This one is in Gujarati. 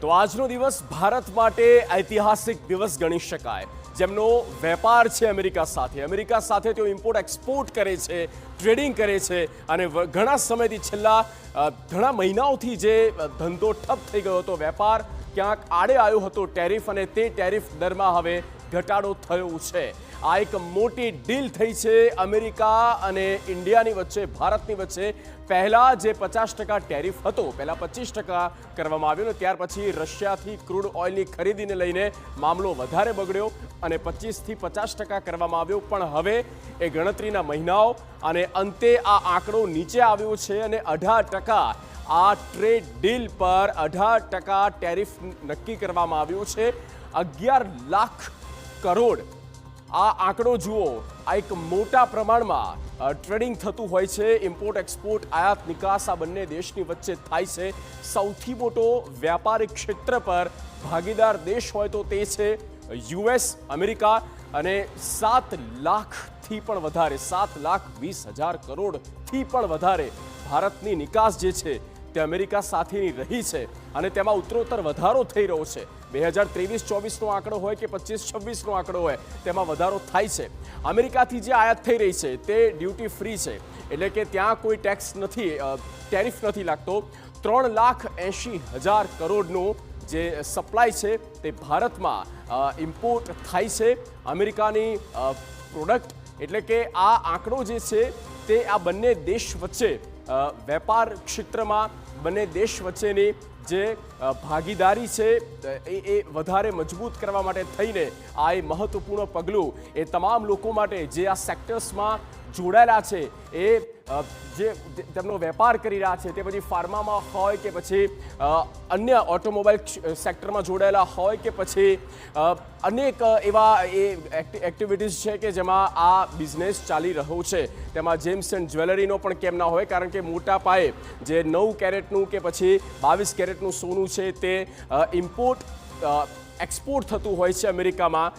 તો આજનો દિવસ ભારત માટે ઐતિહાસિક દિવસ ગણી શકાય, જેમનો વેપાર છે અમેરિકા સાથે તેઓ ઇમ્પોર્ટ એક્સપોર્ટ કરે છે, ટ્રેડિંગ કરે છે અને ઘણા સમયથી છેલ્લા ઘણા મહિનાઓથી જે ધંધો ઠપ થઈ ગયો હતો, વેપાર ક્યાંક આડે આવ્યો હતો ટેરિફ, અને તે ટેરિફ દરમાં હવે ઘટાડો થયો છે। આ એક મોટી ડીલ થઈ છે અમેરિકા અને ઇન્ડિયાની વચ્ચે, ભારતની વચ્ચે। પહેલા જે 50% ટેરિફ હતો, પહેલા 25% કરવામાં આવ્યો, ત્યાર પછી રશિયાથી ક્રૂડ ઓઇલની ખરીદીને લઈને મામલો વધારે બગડ્યો અને 25થી 50% કરવામાં આવ્યો, પણ હવે એ ગણતરીના મહિનાઓ અને અંતે આ આંકડો નીચે આવ્યો છે અને 18% આ ટ્રેડ ડીલ પર 18% ટેરિફ નક્કી કરવામાં આવ્યો છે। 11 લાખ કરોડ આ આંકડો જુઓ, આ એક મોટા પ્રમાણમાં ટ્રેડિંગ થતું હોય છે, ઇમ્પોર્ટ એક્સપોર્ટ, આયાત નિકાસ આ બંને દેશની વચ્ચે થાય છે। સૌથી મોટો વ્યાપારિક ક્ષેત્ર પર ભાગીદાર દેશ હોય તો તે છે યુએસ, અમેરિકા, અને 7 લાખથી પણ વધારે, 7,20,000 કરોડથી પણ વધારે ભારતની નિકાસ જે છે તે અમેરિકા સાથેની રહી છે અને તેમાં ઉત્તરોત્તર વધારો થઈ રહ્યો છે। 2023-24નો આંકડો હોય કે 25-26નો આંકડો હોય, તેમાં વધારો થાય છે। અમેરિકાથી જે આયાત થઈ રહી છે તે ડ્યુટી ફ્રી છે, એટલે કે ત્યાં કોઈ ટેક્સ નથી, ટેરિફ નથી લાગતો। 3,80,000 કરોડનો જે સપ્લાય છે તે ભારતમાં ઇમ્પોર્ટ થાય છે અમેરિકાની પ્રોડક્ટ, એટલે કે આ આંકડો જે છે તે આ બંને દેશ વચ્ચે વેપાર ક્ષેત્રમાં બંને દેશ વચ્ચેની જે ભાગીદારી છે એ વધારે મજબૂત કરવા માટે થઈને આ એ મહત્વપૂર્ણ પગલું એ તમામ લોકો માટે જે આ સેક્ટર્સમાં જોડાયેલા છે, એ જે તેમનો વેપાર કરી રહ્યા છે, તે પછી ફાર્મામાં હોય કે પછી અન્ય ઓટોમોબાઈલ સેક્ટરમાં જોડાયેલા હોય કે પછી અનેક એવા એ એક્ટિવિટીઝ છે કે જેમાં આ બિઝનેસ ચાલી રહ્યો છે। તેમાં જેમ્સ એન્ડ જ્વેલરીનો પણ કેમ ના હોય, કારણ કે મોટા પાયે જે 9 કેરેટનું કે પછી 22 કેરેટનું સોનું છે તે ઇમ્પોર્ટ એક્સપોર્ટ થતું હોય છે અમેરિકામાં।